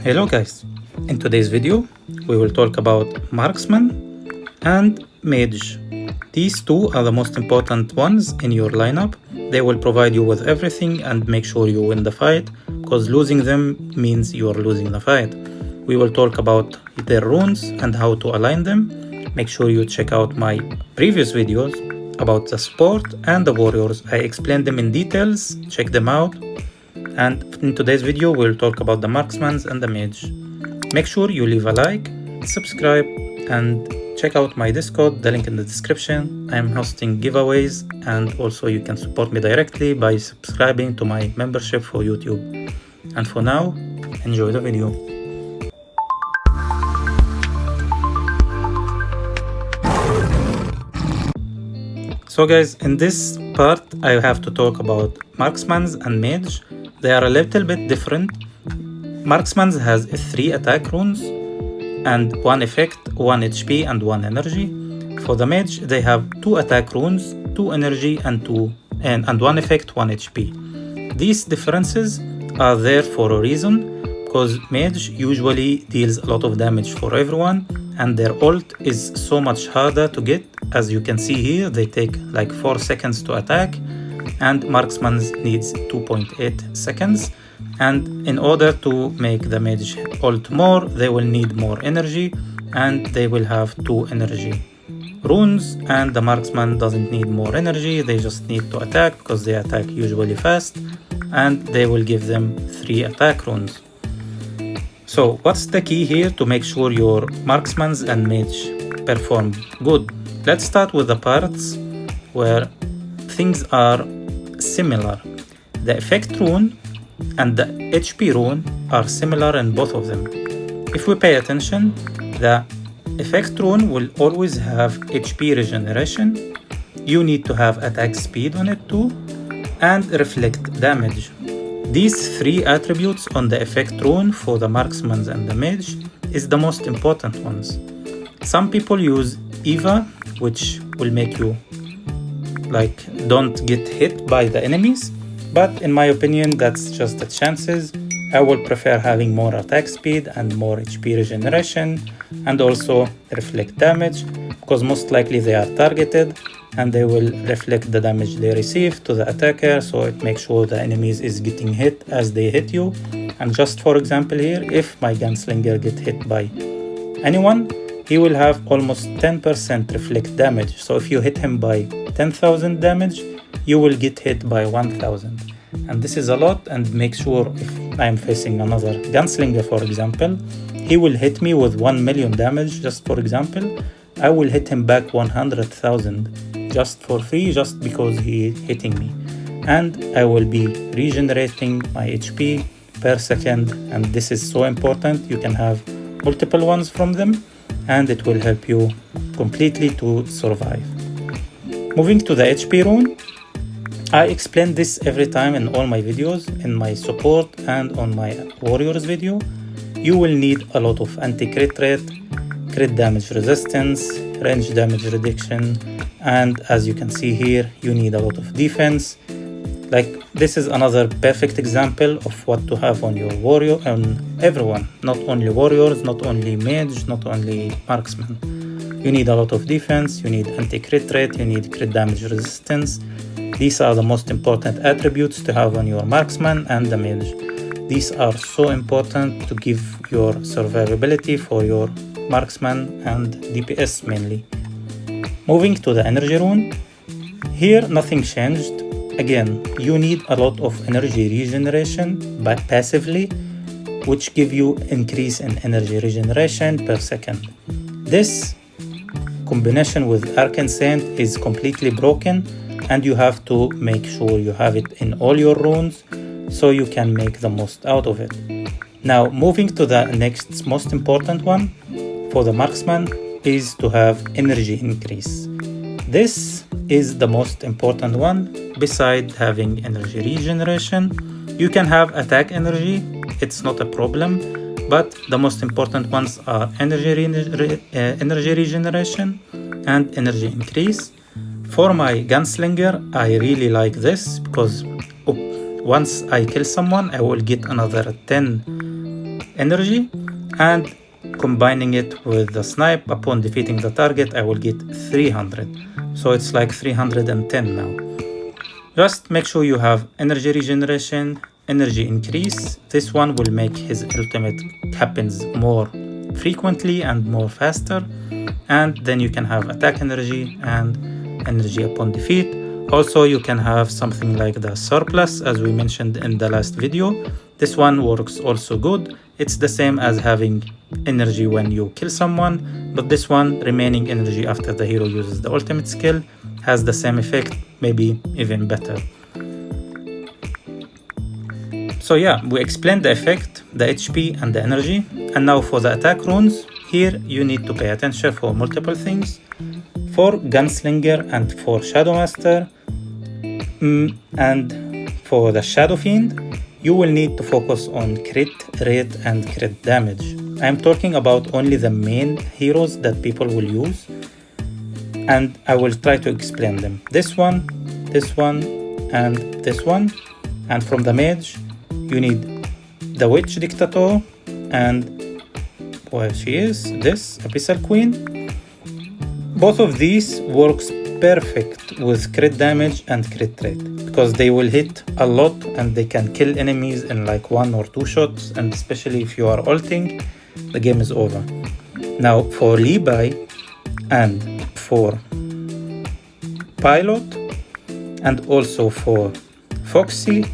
Hello guys, in today's video we will talk about Marksman and Mage. These two are the most important ones in your lineup. They will provide you with everything and make sure you win the fight, because losing them means you are losing the fight. We will talk about their runes and how to align them. Make sure you check out my previous videos about the support and the warriors. I explained them in details, check them out. And in today's video we'll talk about the marksmans and the mage. Make sure you leave a like, subscribe, and check out my Discord, the link in the description. I am hosting giveaways, and also you can support me directly by subscribing to my membership for YouTube. And for now, enjoy the video. So guys, in this part I have to talk about marksmans and mage. They are a little bit different. Marksman has 3 attack runes and 1 effect, 1 HP and 1 energy. For the mage, they have 2 attack runes, 2 energy and 1 effect, 1 HP. These differences are there for a reason, because mage usually deals a lot of damage for everyone, and their ult is so much harder to get. As you can see here, they take like 4 seconds to attack, and marksman needs 2.8 seconds. And in order to make the mage ult more, they will need more energy, and they will have 2 energy runes. And the marksman doesn't need more energy, they just need to attack, because they attack usually fast, and they will give them 3 attack runes. So what's the key here to make sure your marksmans and mage perform good? Let's start with the parts where things are similar. The effect rune and the HP rune are similar in both of them. If we pay attention, the effect rune will always have HP regeneration. You need to have attack speed on it too, and reflect damage. These 3 attributes on the effect rune for the marksman and the mage is the most important ones. Some people use Eva, which will make you don't get hit by the enemies, but in my opinion that's just the chances. I will prefer having more attack speed and more HP regeneration, and also reflect damage, because most likely they are targeted and they will reflect the damage they receive to the attacker, so it makes sure the enemies is getting hit as they hit you. And just for example here, if my gunslinger get hit by anyone, he will have almost 10% reflect damage. So if you hit him by 10,000 damage, you will get hit by 1,000. And this is a lot, and make sure if I am facing another gunslinger, for example, he will hit me with 1 million damage, just for example, I will hit him back 100,000 just for free, just because he hitting me. And I will be regenerating my HP per second, and this is so important. You can have multiple ones from them, and it will help you completely to survive. Moving to the HP rune, I explain this every time in all my videos, in my support and on my warriors video. You will need a lot of anti-crit rate, crit damage resistance, range damage reduction, and as you can see here, you need a lot of defense. This is another perfect example of what to have on your warrior, on everyone, not only warriors, not only mage, not only marksman. You need a lot of defense, you need anti-crit rate, you need crit damage resistance. These are the most important attributes to have on your marksman and the mage. These are so important to give your survivability for your marksman and DPS mainly. Moving to the energy rune, here nothing changed. Again, you need a lot of energy regeneration by passively, which give you increase in energy regeneration per second. This combination with Arcane Saint is completely broken, and you have to make sure you have it in all your runes so you can make the most out of it. Now, moving to the next most important one for the marksman is to have energy increase. This is the most important one. Besides having energy regeneration, you can have attack energy, it's not a problem, but the most important ones are energy regeneration and energy increase. For my gunslinger, I really like this, because once I kill someone, I will get another 10 energy, and combining it with the snipe, upon defeating the target I will get 300. So it's like 310 now. Just make sure you have energy regeneration, energy increase. This one will make his ultimate happens more frequently and more faster. And then you can have attack energy and energy upon defeat. Also, you can have something like the surplus, as we mentioned in the last video. This one works also good. It's the same as having energy when you kill someone, but this one, remaining energy after the hero uses the ultimate skill, has the same effect, maybe even better. So yeah, we explained the effect, the HP and the energy. And now for the attack runes, here you need to pay attention for multiple things. For Gunslinger and for Shadow Master, and for the Shadow Fiend, you will need to focus on crit rate and crit damage. I'm talking about only the main heroes that people will use, and I will try to explain them. This one, and this one. And from the mage, you need the Witch Dictator and where she is, this Abyssal Queen. Both of these works perfect with crit damage and crit rate, because they will hit a lot and they can kill enemies in like 1 or 2 shots, and especially if you are ulting, the game is over. Now for Levi and for Pilot and also for Foxy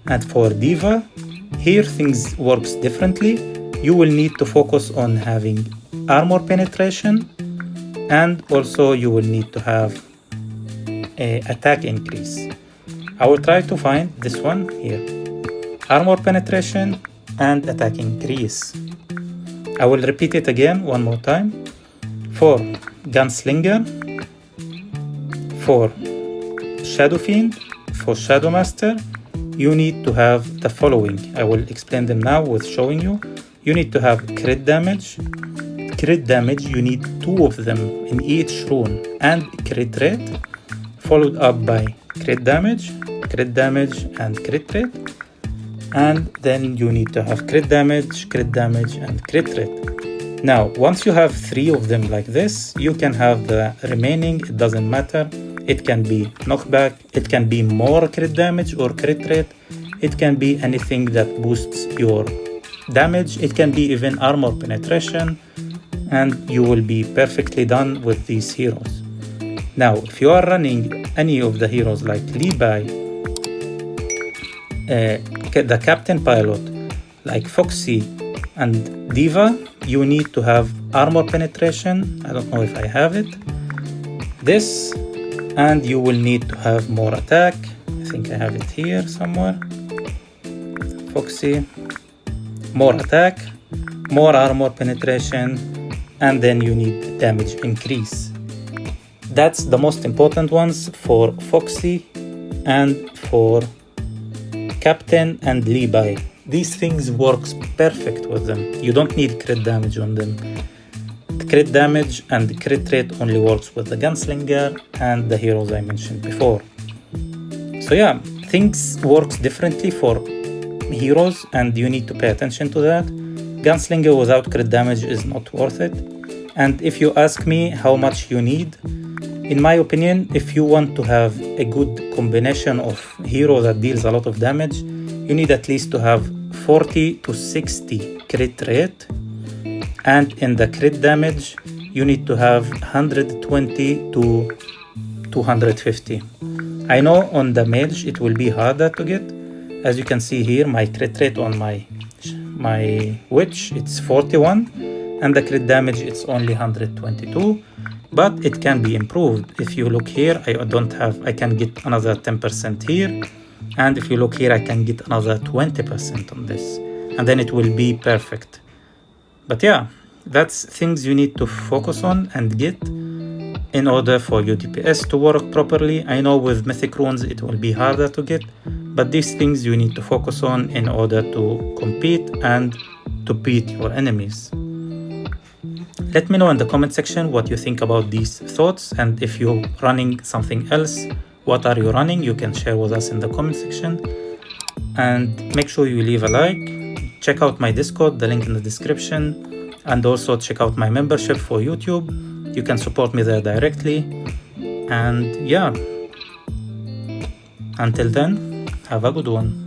and for Diva, here things works differently. You will need to focus on having armor penetration, and also you will need to have a attack increase. I will try to find this one here. Armor penetration and attack increase. I will repeat it again one more time. For Gunslinger, for Shadow Fiend, for Shadow Master, you need to have the following. I will explain them now with showing you. You need to have crit damage. Crit damage, you need 2 of them in each rune, and crit rate, followed up by crit damage, and crit rate. And then you need to have crit damage, and crit rate. Now, once you have 3 of them like this, you can have the remaining, it doesn't matter. It can be knockback, it can be more crit damage or crit rate, it can be anything that boosts your damage, it can be even armor penetration, and you will be perfectly done with these heroes. Now, if you are running any of the heroes like Levi, the Captain Pilot, like Foxy and Diva, you need to have armor penetration. I don't know if I have it. This, and you will need to have more attack. I think I have it here somewhere. Foxy, more attack, more armor penetration, and then you need damage increase. That's the most important ones for Foxy and for Captain and Levi. These things works perfect with them. You don't need crit damage on them. The crit damage and the crit rate only works with the Gunslinger and the heroes I mentioned before. So yeah, things works differently for heroes, and you need to pay attention to that. Gunslinger without crit damage is not worth it. And if you ask me how much you need, in my opinion, if you want to have a good combination of hero that deals a lot of damage, you need at least to have 40 to 60 crit rate, and in the crit damage you need to have 120 to 250. I know on the mage it will be harder to get. As you can see here, my crit rate on my witch, it's 41, and the crit damage it's only 122, but it can be improved. If you look here, I can get another 10% here, and if you look here, I can get another 20% on this, and then it will be perfect. But yeah, that's things you need to focus on and get in order for your DPS to work properly. I know with Mythic Runes it will be harder to get, but these things you need to focus on in order to compete and to beat your enemies. Let me know in the comment section what you think about these thoughts, and if you're running something else, what are you running? You can share with us in the comment section, and make sure you leave a like, check out my Discord, the link in the description, and also check out my membership for YouTube. You can support me there directly. And yeah, until then, have a good one.